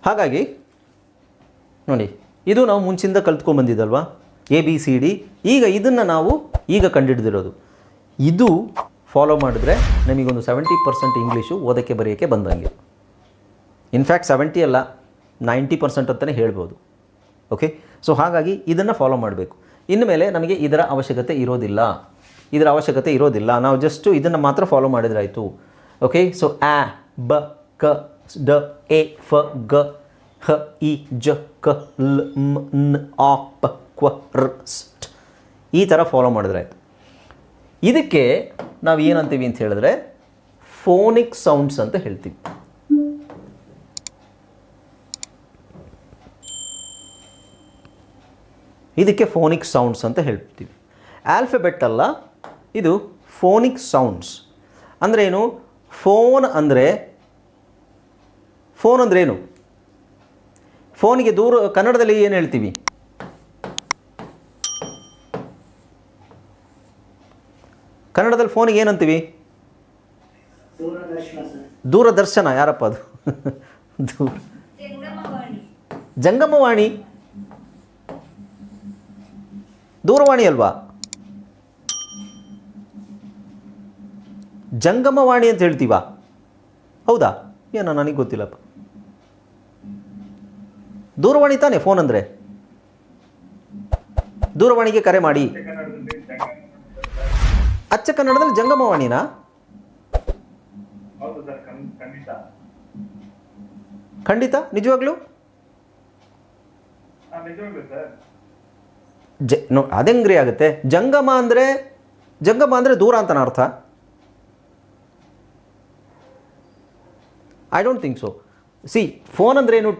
ಹಾಗಾಗಿ ನೋಡಿ, ಇದು ನಾವು ಮುಂಚಿಂದ ಕಲ್ತ್ಕೊಂಡ್ಬಂದಿದ್ದಲ್ವಾ, ABCD. ಈಗ ಇದನ್ನು ನಾವು ಈಗ ಕಂಡುಹಿಡಿದಿರೋದು. ಇದು ಫಾಲೋ ಮಾಡಿದ್ರೆ ನಮಗೊಂದು 70% ಇಂಗ್ಲೀಷು ಓದೋಕ್ಕೆ ಬರೆಯೋಕ್ಕೆ ಬಂದಂಗೆ. ಇನ್ಫ್ಯಾಕ್ಟ್ 70 ಅಲ್ಲ 90% ಅಂತಲೇ ಹೇಳ್ಬೋದು. ಓಕೆ, ಸೊ ಹಾಗಾಗಿ ಇದನ್ನು ಫಾಲೋ ಮಾಡಬೇಕು. ಇನ್ಮೇಲೆ ನಮಗೆ ಇದರ ಅವಶ್ಯಕತೆ ಇರೋದಿಲ್ಲ. ನಾವು ಜಸ್ಟು ಇದನ್ನು ಮಾತ್ರ ಫಾಲೋ ಮಾಡಿದ್ರಾಯಿತು. ಓಕೆ, ಸೊ ಆ, ಬ, ಕ, ಡ, ಎ, ಫ, ಗ, ಹ, ಇ, ಜ, ಕ, ಲ್, ಮ್, ನ್, ಆ, ಪ, ಕ್ವ, ರ್, ಸ್ಟ್ ಈ ಥರ ಫಾಲೋ ಮಾಡಿದ್ರಾಯ್ತು. ಇದಕ್ಕೆ ನಾವು ಏನಂತೀವಿ ಅಂತ ಹೇಳಿದ್ರೆ ಫೋನಿಕ್ ಸೌಂಡ್ಸ್ ಅಂತ ಹೇಳ್ತೀವಿ. ಇದಕ್ಕೆ ಫೋನಿಕ್ ಸೌಂಡ್ಸ್ ಅಂತ ಹೇಳ್ತೀವಿ. ಆಲ್ಫಬೆಟ್ ಅಲ್ಲ, ಇದು ಫೋನಿಕ್ ಸೌಂಡ್ಸ್. ಅಂದ್ರೇನು? ಫೋನ್ ಅಂದ್ರೇನು? ಫೋನಿಗೆ ದೂರ ಕನ್ನಡದಲ್ಲಿ ಏನು ಹೇಳ್ತೀವಿ? ಕನ್ನಡದಲ್ಲಿ ಫೋನಿಗೆ ಏನಂತೀವಿ? ದೂರದರ್ಶನ. ಯಾರಪ್ಪ ಅದು? ಜಂಗಮವಾಣಿ. ದೂರವಾಣಿ ಅಲ್ವಾ? ಜಂಗಮವಾಣಿ ಅಂತ ಹೇಳ್ತೀವಾ? ಹೌದಾ? ಏನೋ ನನಗೆ ಗೊತ್ತಿಲ್ಲಪ್ಪ. ದೂರವಾಣಿ ತಾನೇ ಫೋನ್ ಅಂದರೆ? ದೂರವಾಣಿಗೆ ಕರೆ ಮಾಡಿ. ಅಚ್ಚ ಕನ್ನಡದಲ್ಲಿ ಜಂಗಮವಾಣಿನಾ? ಖಂಡಿತ? ನಿಜವಾಗ್ಲೂ? ಅದೆಂಗ್ರಿ ಆಗುತ್ತೆ? ಜಂಗಮ ಅಂದರೆ ದೂರ ಅಂತನ ಅರ್ಥ? I don't think so. C, phone ಅಂದರೆ ಏನು?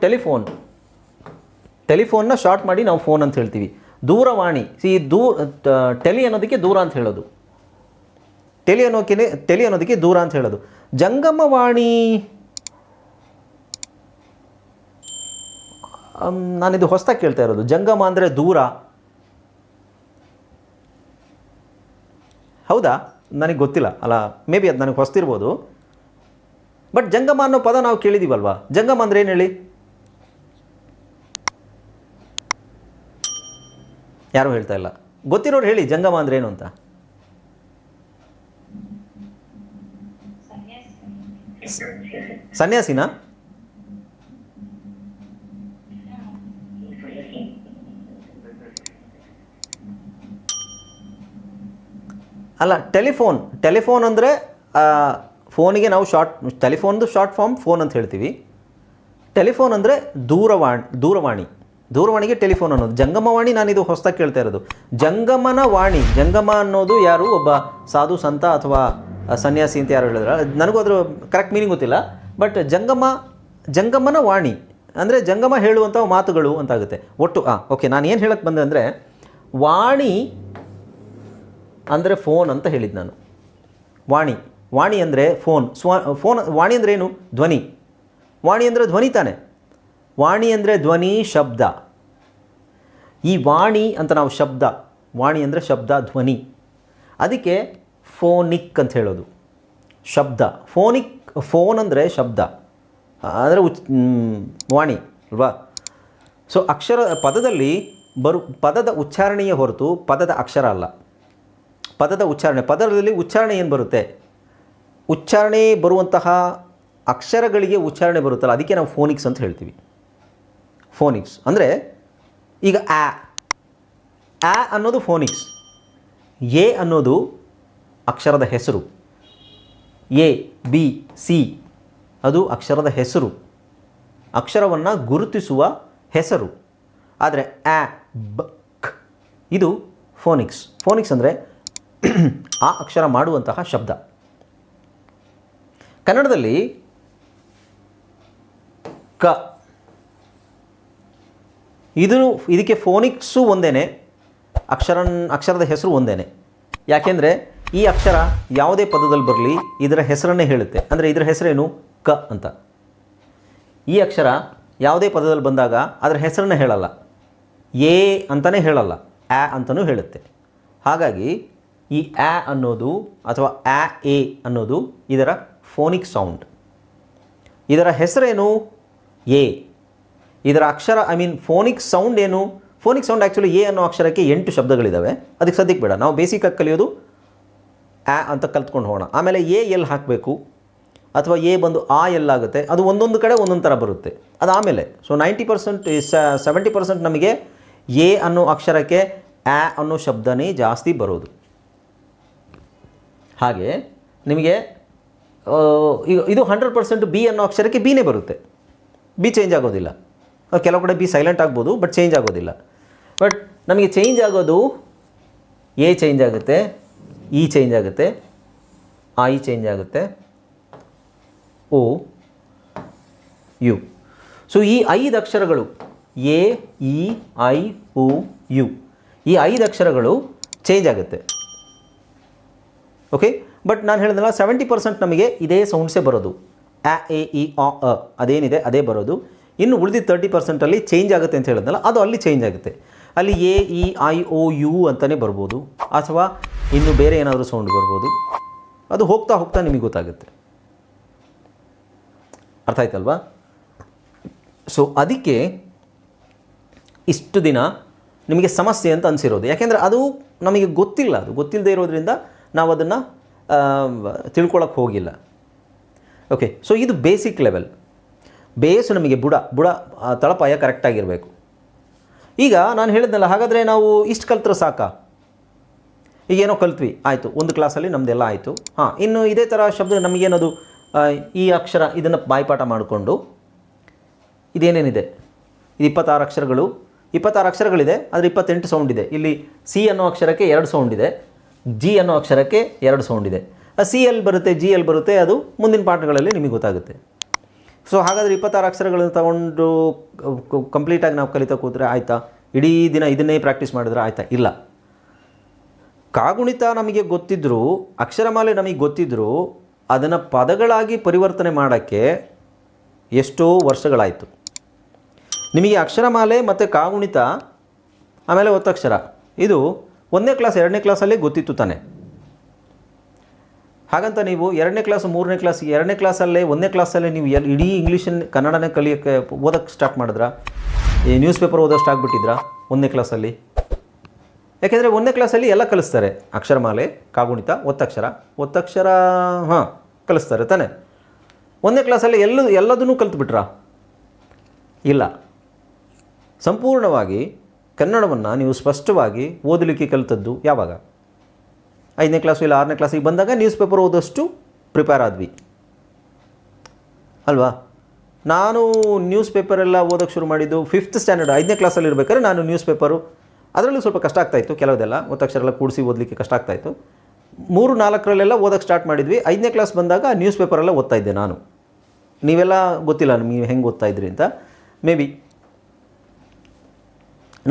ಟೆಲಿಫೋನ್ನ ಶಾರ್ಟ್ ಮಾಡಿ ನಾವು ಫೋನ್ ಅಂತ ಹೇಳ್ತೀವಿ. ದೂರವಾಣಿ, ಟೆಲಿ ಅನ್ನೋದಕ್ಕೆ ದೂರ ಅಂತ ಹೇಳೋದು. ಟೆಲಿ ಅನ್ನೋದಕ್ಕೆ ದೂರ ಅಂತ ಹೇಳೋದು. ಜಂಗಮವಾಣಿ ನಾನಿದು ಹೊಸದಾಗಿ ಕೇಳ್ತಾ ಇರೋದು. ಜಂಗಮ ಅಂದರೆ ದೂರ. ಹೌದಾ? ನನಗೆ ಗೊತ್ತಿಲ್ಲ ಅಲ್ಲ, ಮೇ ಬಿ ಅದು ನನಗೆ ಹೊಸ್ತಿರ್ಬೋದು. ಬಟ್ ಜಂಗಮ ಅನ್ನೋ ಪದ ನಾವು ಕೇಳಿದ್ದೀವಲ್ವಾ? ಜಂಗಮ ಅಂದರೆ ಏನು ಹೇಳಿ? ಯಾರೂ ಹೇಳ್ತಾ ಇಲ್ಲ. ಗೊತ್ತಿರೋರು ಹೇಳಿ ಜಂಗಮ ಅಂದರೆ ಏನು ಅಂತ. ಸನ್ಯಾಸಿನಾ? ಅಲ್ಲ, ಟೆಲಿಫೋನ್ ಅಂದರೆ ಫೋನಿಗೆ ನಾವು ಟೆಲಿಫೋನ್ದು ಶಾರ್ಟ್ ಫಾರ್ಮ್ ಫೋನ್ ಅಂತ ಹೇಳ್ತೀವಿ. ಟೆಲಿಫೋನ್ ಅಂದರೆ ದೂರವಾಣಿಗೆ ಟೆಲಿಫೋನ್ ಅನ್ನೋದು. ಜಂಗಮವಾಣಿ ನಾನಿದು ಹೊಸದಾಗಿ ಕೇಳ್ತಾ ಇರೋದು. ಜಂಗಮನ ವಾಣಿ. ಜಂಗಮ ಅನ್ನೋದು ಯಾರು? ಒಬ್ಬ ಸಾಧು ಸಂತ ಅಥವಾ ಸನ್ಯಾಸಿ ಅಂತ ಯಾರು ಹೇಳಿದ್ರೆ, ನನಗೂ ಅದ್ರ ಕರೆಕ್ಟ್ ಮೀನಿಂಗ್ ಗೊತ್ತಿಲ್ಲ. ಬಟ್ ಜಂಗಮನ ವಾಣಿ ಅಂದರೆ ಜಂಗಮ ಹೇಳುವಂಥ ಮಾತುಗಳು ಅಂತಾಗುತ್ತೆ ಒಟ್ಟು. ಓಕೆ, ನಾನು ಏನು ಹೇಳಕ್ಕೆ ಬಂದೆ ಅಂದರೆ, ವಾಣಿ ಅಂದರೆ ಫೋನ್ ಅಂತ ಹೇಳಿದ್ದು ನಾನು. ವಾಣಿ ಅಂದರೆ ಫೋನ್. ವಾಣಿ ಅಂದರೆ ಏನು? ಧ್ವನಿ. ವಾಣಿ ಅಂದರೆ ಧ್ವನಿ ತಾನೆ. ವಾಣಿ ಅಂದರೆ ಧ್ವನಿ, ಶಬ್ದ. ಈ ವಾಣಿ ಅಂತ ನಾವು ಶಬ್ದ, ವಾಣಿ ಅಂದರೆ ಶಬ್ದ, ಧ್ವನಿ, ಅದಕ್ಕೆ ಫೋನಿಕ್ ಅಂತ ಹೇಳೋದು. ಶಬ್ದ ಫೋನಿಕ್, ಫೋನ್ ಅಂದರೆ ಶಬ್ದ ಅಂದರೆ ವಾಣಿ ಅಲ್ವಾ. ಸೊ ಅಕ್ಷರ ಪದದಲ್ಲಿ ಪದದ ಉಚ್ಚಾರಣೆಯೇ ಹೊರತು ಪದದ ಅಕ್ಷರ ಅಲ್ಲ. ಪದದ ಉಚ್ಚಾರಣೆ, ಪದದಲ್ಲಿ ಉಚ್ಚಾರಣೆ ಏನು ಬರುತ್ತೆ, ಉಚ್ಚಾರಣೆ ಬರುವಂತಹ ಅಕ್ಷರಗಳಿಗೆ ಉಚ್ಚಾರಣೆ ಬರುತ್ತಲ್ಲ, ಅದಕ್ಕೆ ನಾವು ಫೋನಿಕ್ಸ್ ಅಂತ ಹೇಳ್ತೀವಿ. ಫೋನಿಕ್ಸ್ ಅಂದರೆ ಈಗ ಆ ಅನ್ನೋದು ಫೋನಿಕ್ಸ್, ಎ ಅನ್ನೋದು ಅಕ್ಷರದ ಹೆಸರು, ಎ ಬಿ ಸಿ ಅದು ಅಕ್ಷರದ ಹೆಸರು, ಅಕ್ಷರವನ್ನು ಗುರುತಿಸುವ ಹೆಸರು. ಆದರೆ ಆ ಬ ಕ್ ಇದು ಫೋನಿಕ್ಸ್. ಫೋನಿಕ್ಸ್ ಅಂದರೆ ಆ ಅಕ್ಷರ ಮಾಡುವಂತಹ ಶಬ್ದ. ಕನ್ನಡದಲ್ಲಿ ಕ ಇದಕ್ಕೆ ಫೋನಿಕ್ಸು ಒಂದೇ, ಅಕ್ಷರದ ಹೆಸರು ಒಂದೇ. ಯಾಕೆಂದರೆ ಈ ಅಕ್ಷರ ಯಾವುದೇ ಪದದಲ್ಲಿ ಬರಲಿ ಇದರ ಹೆಸರನ್ನೇ ಹೇಳುತ್ತೆ. ಅಂದರೆ ಇದರ ಹೆಸರೇನು ಕ ಅಂತ. ಈ ಅಕ್ಷರ ಯಾವುದೇ ಪದದಲ್ಲಿ ಬಂದಾಗ ಅದರ ಹೆಸರನ್ನೇ ಹೇಳಲ್ಲ, ಎ ಅಂತಲೇ ಹೇಳಲ್ಲ, ಆ ಅಂತಲೂ ಹೇಳುತ್ತೆ. ಹಾಗಾಗಿ ಈ ಆ ಅನ್ನೋದು ಅಥವಾ ಎ ಅನ್ನೋದು ಇದರ ಫೋನಿಕ್ ಸೌಂಡ್. ಇದರ ಹೆಸರೇನು ಎ. ಇದರ ಅಕ್ಷರ ಫೋನಿಕ್ ಸೌಂಡ್ ಏನು? ಫೋನಿಕ್ ಸೌಂಡ್ ಆ್ಯಕ್ಚುಲಿ ಎ ಅನ್ನೋ ಅಕ್ಷರಕ್ಕೆ 8 ಶಬ್ದಗಳಿದ್ದಾವೆ. ಅದಕ್ಕೆ ಸದ್ಯಕ್ಕೆ ಬೇಡ, ನಾವು ಬೇಸಿಕಾಗಿ ಕಲಿಯೋದು ಆ ಅಂತ ಕಲ್ತ್ಕೊಂಡು ಹೋಗೋಣ. ಆಮೇಲೆ ಎ ಎಲ್ಲಿ ಹಾಕಬೇಕು ಅಥವಾ ಎ ಬಂದು ಆ ಎಲ್ಲಾಗುತ್ತೆ, ಅದು ಒಂದೊಂದು ಕಡೆ ಒಂದೊಂದು ಥರ ಬರುತ್ತೆ, ಅದು ಆಮೇಲೆ. ಸೊ 90% 70% ನಮಗೆ ಎ ಅನ್ನೋ ಅಕ್ಷರಕ್ಕೆ ಆ ಅನ್ನೋ ಶಬ್ದನೇ ಜಾಸ್ತಿ ಬರೋದು. ಹಾಗೆ ನಿಮಗೆ ಇದು 100% ಬಿ ಅನ್ನೋ ಅಕ್ಷರಕ್ಕೆ ಬಿನೇ ಬರುತ್ತೆ, ಬಿ ಚೇಂಜ್ ಆಗೋದಿಲ್ಲ. ಕೆಲವು ಕಡೆ ಬಿ ಸೈಲೆಂಟ್ ಆಗ್ಬೋದು, ಬಟ್ ಚೇಂಜ್ ಆಗೋದಿಲ್ಲ. ಬಟ್ ನಮಗೆ ಚೇಂಜ್ ಆಗೋದು ಎ ಚೇಂಜ್ ಆಗುತ್ತೆ, ಇ ಚೇಂಜ್ ಆಗುತ್ತೆ, ಐ ಚೇಂಜ್ ಆಗುತ್ತೆ, ಓ ಯು. ಸೊ ಈ 5 ಅಕ್ಷರಗಳು ಎ ಇ ಐ ಉ ಯು, ಈ 5 ಅಕ್ಷರಗಳು ಚೇಂಜ್ ಆಗುತ್ತೆ. ಓಕೆ, ಬಟ್ ನಾನು ಹೇಳಿದ್ನಲ್ಲ 70% ನಮಗೆ ಇದೇ ಸೌಂಡ್ಸೇ ಬರೋದು, ಆ ಎ ಇ ಅ ಅದೇನಿದೆ ಅದೇ ಬರೋದು. ಇನ್ನು ಉಳಿದಿದ್ದ 30%ಅಲ್ಲಿ ಚೇಂಜ್ ಆಗುತ್ತೆ ಅಂತ ಹೇಳಿದ್ನಲ್ಲ, ಅದು ಅಲ್ಲಿ ಚೇಂಜ್ ಆಗುತ್ತೆ. ಅಲ್ಲಿ A E I O U ಅಂತಲೇ ಬರ್ಬೋದು, ಅಥವಾ ಇನ್ನು ಬೇರೆ ಏನಾದರೂ ಸೌಂಡ್ ಬರ್ಬೋದು. ಅದು ಹೋಗ್ತಾ ಹೋಗ್ತಾ ನಿಮಗೆ ಗೊತ್ತಾಗುತ್ತೆ. ಅರ್ಥ ಆಯ್ತಲ್ವಾ? ಸೊ ಅದಕ್ಕೆ ಇಷ್ಟು ದಿನ ನಿಮಗೆ ಸಮಸ್ಯೆ ಅಂತ ಅನಿಸಿರೋದು. ಯಾಕೆಂದರೆ ಅದು ನಮಗೆ ಗೊತ್ತಿಲ್ಲ, ಅದು ಗೊತ್ತಿಲ್ಲದೆ ಇರೋದ್ರಿಂದ ನಾವು ಅದನ್ನು ತಿಳ್ಕೊಳ್ಳೋಕ್ಕೆ ಹೋಗಿಲ್ಲ. ಓಕೆ, ಸೊ ಇದು ಬೇಸಿಕ್ ಲೆವೆಲ್. ಬೇಸು ನಮಗೆ ಬುಡ ತಳಪಾಯ ಕರೆಕ್ಟಾಗಿರಬೇಕು. ಈಗ ನಾನು ಹೇಳಿದ್ನಲ್ಲ, ಹಾಗಾದರೆ ನಾವು ಇಷ್ಟು ಕಲ್ತ್ರೆ ಸಾಕಾ? ಈಗೇನೋ ಕಲ್ತ್ವಿ, ಆಯಿತು, ಒಂದು ಕ್ಲಾಸಲ್ಲಿ ನಮ್ಮದೆಲ್ಲ ಆಯಿತು. ಇನ್ನು ಇದೇ ಥರ ಶಬ್ದ ನಮಗೇನದು ಈ ಅಕ್ಷರ ಇದನ್ನು ಬಾಯ್ಪಾಠ ಮಾಡಿಕೊಂಡು ಇದೇನೇನಿದೆ, ಇದು 26 ಅಕ್ಷರಗಳು, 26 ಅಕ್ಷರಗಳಿದೆ, ಆದರೆ 28 ಸೌಂಡ್ ಇದೆ. ಇಲ್ಲಿ ಸಿ ಅನ್ನೋ ಅಕ್ಷರಕ್ಕೆ 2 ಸೌಂಡ್ ಇದೆ, ಜಿ ಅನ್ನೋ ಅಕ್ಷರಕ್ಕೆ 2 ಸೌಂಡ್ ಇದೆ. ಸಿ ಎಲ್ಲಿ ಬರುತ್ತೆ, ಜಿ ಎಲ್ಲಿ ಬರುತ್ತೆ, ಅದು ಮುಂದಿನ ಪಾಠಗಳಲ್ಲಿ ನಿಮಗೆ ಗೊತ್ತಾಗುತ್ತೆ. ಸೊ ಹಾಗಾದರೆ 26 ಅಕ್ಷರಗಳನ್ನು ತಗೊಂಡು ಕಂಪ್ಲೀಟಾಗಿ ನಾವು ಕಲಿತಾ ಕೂತ್ರೆ ಆಯಿತಾ? ಇಡೀ ದಿನ ಇದನ್ನೇ ಪ್ರಾಕ್ಟೀಸ್ ಮಾಡಿದ್ರೆ ಆಯಿತಾ? ಇಲ್ಲ. ಕಾಗುಣಿತ ನಮಗೆ ಗೊತ್ತಿದ್ದರೂ, ಅಕ್ಷರಮಾಲೆ ನಮಗೆ ಗೊತ್ತಿದ್ದರೂ ಅದನ್ನು ಪದಗಳಾಗಿ ಪರಿವರ್ತನೆ ಮಾಡೋಕ್ಕೆ ಎಷ್ಟೋ ವರ್ಷಗಳಾಯಿತು. ನಿಮಗೆ ಅಕ್ಷರಮಾಲೆ ಮತ್ತು ಕಾಗುಣಿತ ಆಮೇಲೆ ಒತ್ತಕ್ಷರ ಇದು 1ನೇ ಕ್ಲಾಸ್ 2ನೇ ಕ್ಲಾಸಲ್ಲೇ ಗೊತ್ತಿತ್ತು ತಾನೆ. ಹಾಗಂತ ನೀವು 2ನೇ ಕ್ಲಾಸ್ 3ನೇ ಕ್ಲಾಸ್ 2ನೇ ಕ್ಲಾಸಲ್ಲೇ 1ನೇ ಕ್ಲಾಸಲ್ಲೇ ನೀವು ಇಡೀ ಇಂಗ್ಲೀಷನ್ನು ಕನ್ನಡನೇ ಕಲಿಯೋಕ್ಕೆ ಓದೋಕ್ಕೆ ಸ್ಟಾರ್ಟ್ ಮಾಡಿದ್ರಾ? ಈ ನ್ಯೂಸ್ ಪೇಪರ್ ಓದೋಕ್ಕೆ ಆಗಿಬಿಟ್ಟಿದ್ರಾ 1ನೇ ಕ್ಲಾಸಲ್ಲಿ? ಯಾಕೆಂದರೆ 1ನೇ ಕ್ಲಾಸಲ್ಲಿ ಎಲ್ಲ ಕಲಿಸ್ತಾರೆ, ಅಕ್ಷರಮಾಲೆ, ಕಾಗುಣಿತ, ಒತ್ತಕ್ಷರ ಕಲಿಸ್ತಾರೆ ತಾನೆ. 1ನೇ ಕ್ಲಾಸಲ್ಲಿ ಎಲ್ಲದನ್ನೂ ಕಲಿತ್ಬಿಟ್ರಾ? ಇಲ್ಲ. ಸಂಪೂರ್ಣವಾಗಿ ಕನ್ನಡವನ್ನು ನೀವು ಸ್ಪಷ್ಟವಾಗಿ ಓದಲಿಕ್ಕೆ ಕಲಿತದ್ದು ಯಾವಾಗ? 5ನೇ ಕ್ಲಾಸು ಇಲ್ಲ 6ನೇ ಕ್ಲಾಸಿಗೆ ಬಂದಾಗ ನ್ಯೂಸ್ ಪೇಪರ್ ಓದೋಷ್ಟು ಪ್ರಿಪೇರ್ ಆದ್ವಿ ಅಲ್ವಾ? ನಾನು ನ್ಯೂಸ್ ಪೇಪರೆಲ್ಲ ಓದೋಕ್ಕೆ ಶುರು ಮಾಡಿದ್ದು 5th ಸ್ಟ್ಯಾಂಡರ್ಡ್ 5ನೇ ಕ್ಲಾಸಲ್ಲಿ ಇರಬೇಕಾದ್ರೆ. ನಾನು ನ್ಯೂಸ್ ಪೇಪರು ಅದರಲ್ಲೂ ಸ್ವಲ್ಪ ಕಷ್ಟ ಆಗ್ತಾಯಿತ್ತು, ಕೆಲವುದೆಲ್ಲ ಒತ್ತಕ್ಷರ ಎಲ್ಲ ಕೂಡಿಸಿ ಓದಲಿಕ್ಕೆ ಕಷ್ಟ ಆಗ್ತಾಯಿತ್ತು. 3-4ರಲ್ಲೆಲ್ಲ ಓದೋಕ್ಕೆ ಸ್ಟಾರ್ಟ್ ಮಾಡಿದ್ವಿ. 5ನೇ ಕ್ಲಾಸ್ ಬಂದಾಗ ನ್ಯೂಸ್ ಪೇಪರೆಲ್ಲ ಓದ್ತಾ ಇದ್ದೆ ನಾನು. ನೀವೆಲ್ಲ ಗೊತ್ತಿಲ್ಲ ನಿಮಗೆ ಹೆಂಗೆ ಓದ್ತಾ ಇದ್ರಿ ಅಂತ. ಮೇ ಬಿ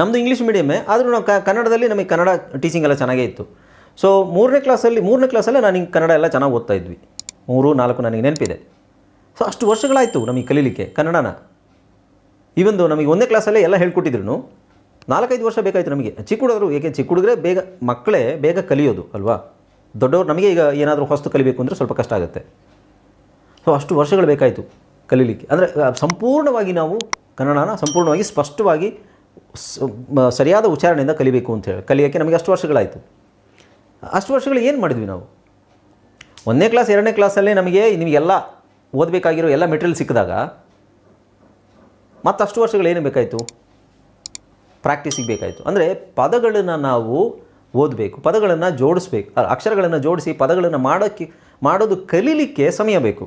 ನಮ್ಮದು ಇಂಗ್ಲೀಷ್ ಮೀಡಿಯಮ್ಮೇ, ಆದರೂ ನಾವು ಕನ್ನಡದಲ್ಲಿ ನಮಗೆ ಕನ್ನಡ ಟೀಚಿಂಗ್ ಎಲ್ಲ ಚೆನ್ನಾಗೇ ಇತ್ತು. ಸೊ 3ನೇ ಕ್ಲಾಸಲ್ಲೇ ನಾನು ಹಿಂಗೆ ಕನ್ನಡ ಎಲ್ಲ ಚೆನ್ನಾಗಿ ಓದ್ತಾ ಇದ್ವಿ. 3-4 ನನಗೆ ನೆನಪಿದೆ. ಸೊ ಅಷ್ಟು ವರ್ಷಗಳಾಯಿತು ನಮಗೆ ಕಲೀಲಿಕ್ಕೆ ಕನ್ನಡನ. ಇವೊಂದು ನಮಗೆ ಒಂದನೇ ಕ್ಲಾಸಲ್ಲೇ ಎಲ್ಲ ಹೇಳ್ಕೊಟ್ಟಿದ್ರು 4-5 ವರ್ಷ ಬೇಕಾಯಿತು ನಮಗೆ. ಚಿಕ್ಕ ಹುಡುಗರು, ಏಕೆ ಚಿಕ್ಕ ಹುಡುಗರೇ ಮಕ್ಕಳೇ ಬೇಗ ಕಲಿಯೋದು ಅಲ್ವಾ. ದೊಡ್ಡವರು ನಮಗೆ ಈಗ ಏನಾದರೂ ಹೊಸ್ತು ಕಲಿಬೇಕು ಅಂದರೆ ಸ್ವಲ್ಪ ಕಷ್ಟ ಆಗುತ್ತೆ. ಸೊ ಅಷ್ಟು ವರ್ಷಗಳು ಬೇಕಾಯಿತು ಕಲೀಲಿಕ್ಕೆ. ಅಂದರೆ ಸಂಪೂರ್ಣವಾಗಿ ನಾವು ಕನ್ನಡನ ಸಂಪೂರ್ಣವಾಗಿ ಸ್ಪಷ್ಟವಾಗಿ ಸರಿಯಾದ ಉಚ್ಚಾರಣೆಯಿಂದ ಕಲಿಬೇಕು ಅಂತ ಹೇಳಿ ಕಲಿಯೋಕ್ಕೆ ನಮಗೆ ಅಷ್ಟು ವರ್ಷಗಳಾಯಿತು. ಅಷ್ಟು ವರ್ಷಗಳು ಏನು ಮಾಡಿದ್ವಿ ನಾವು? 1ನೇ ಕ್ಲಾಸ್ 2ನೇ ಕ್ಲಾಸಲ್ಲೇ ನಿಮಗೆಲ್ಲ ಓದಬೇಕಾಗಿರೋ ಎಲ್ಲ ಮೆಟೀರಿಯಲ್ ಸಿಕ್ಕಿದಾಗ ಮತ್ತಷ್ಟು ವರ್ಷಗಳು ಏನು ಬೇಕಾಯಿತು? ಪ್ರಾಕ್ಟೀಸಿಗೆ ಬೇಕಾಯಿತು. ಅಂದರೆ ಪದಗಳನ್ನು ನಾವು ಓದಬೇಕು, ಪದಗಳನ್ನು ಜೋಡಿಸ್ಬೇಕು, ಅಕ್ಷರಗಳನ್ನು ಜೋಡಿಸಿ ಪದಗಳನ್ನು ಮಾಡೋದು ಕಲೀಲಿಕ್ಕೆ ಸಮಯ ಬೇಕು.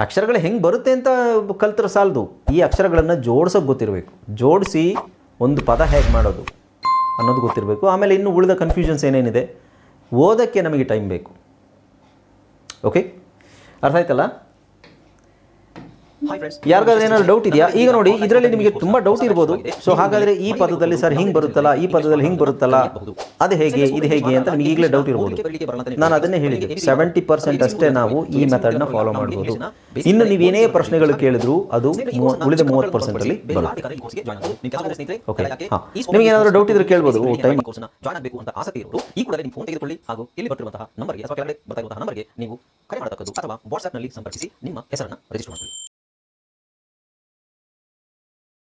ಅಕ್ಷರಗಳು ಹೆಂಗೆ ಬರುತ್ತೆ ಅಂತ ಕಲ್ತ್ರೆ ಸಾಲದು, ಈ ಅಕ್ಷರಗಳನ್ನು ಜೋಡ್ಸೋಕ್ಕೆ ಗೊತ್ತಿರಬೇಕು. ಜೋಡಿಸಿ ಒಂದು ಪದ ಹೇಗೆ ಮಾಡೋದು ಅನ್ನೋದು ಗೊತ್ತಿರಬೇಕು. ಆಮೇಲೆ ಇನ್ನು ಉಳಿದ ಕನ್ಫ್ಯೂಷನ್ಸ್ ಏನೇನಿದೆ ಓದೋಕ್ಕೆ ನಮಗೆ ಟೈಮ್ ಬೇಕು. ಓಕೆ, ಅರ್ಥ ಆಯ್ತಲ್ಲ? ಯಾರಿಗಾದ್ರೂ ಏನಾದ್ರು ಡೌಟ್ ಇದೆಯಾ? ಈಗ ನೋಡಿ, ಇದರಲ್ಲಿ ನಿಮಗೆ ತುಂಬ ಡೌಟ್ ಇರ್ಬೋದು. ಸೊ ಹಾಗಾದರೆ ಈ ಪದದಲ್ಲಿ ಸರ್ ಹಿಂಗೆ ಬರುತ್ತಲ್ಲ, ಈ ಪದದಲ್ಲಿ ಹಿಂಗೆ ಬರುತ್ತಲ್ಲ, ಅದು ಹೇಗೆ, ಇದು ಹೇಗೆ ಅಂತ ನಿಮಗೆ ಈಗಲೇ ಡೌಟ್ ಇರ್ಬೋದು. ನಾನು ಅದನ್ನೇ ಹೇಳಿದೆ, 70% ಅಷ್ಟೇ ನಾವು ಈ ಮೆಥಡ್ನ ಫಾಲೋ ಮಾಡ್ಬೋದು. ಇನ್ನು ನೀವೇನೇ ಪ್ರಶ್ನೆಗಳು ಕೇಳಿದ್ರು ಅದು ಉಳಿದ 30%ಅಲ್ಲಿ ಬರುತ್ತೆ. ಓಕೆ, ಹಾಂ, ನಿಮಗೆ ಏನಾದರೂ ಡೌಟ್ ಇದ್ರೆ ಕೇಳ್ಬೋದು. ಟೈಮ್ ಕೋರ್ಸ್ನ ಜಾಯ್ನ್ ಆಗಬೇಕು ಅಂತ ಆಸಕ್ತಿ ಇರೋದು ಈ ಕೂಡಲೇ ನಿಮ್ಮ ಫೋನ್ ತೆಗೆದುಕೊಳ್ಳಿ ಹಾಗೂ ಇಲ್ಲಿ ಬರ್ತಿರುವಂತಹ ನಂಬರ್ಗೆ ಅಥವಾ ಕೆಳಗಡೆ ಬರ್ತಾ ಇರುವಂತಹ ನಂಬರ್ಗೆ ನೀವು ಕರೆ ಮಾಡತಕ್ಕದ್ದು ಅಥವಾ ವಾಟ್ಸ್ಆ್ಯಪ್ನಲ್ಲಿ ಸಂಪರ್ಕಿಸಿ ನಿಮ್ಮ ಹೆಸರನ್ನು ರಿಜಿಸ್ಟರ್ ಮಾಡಿ.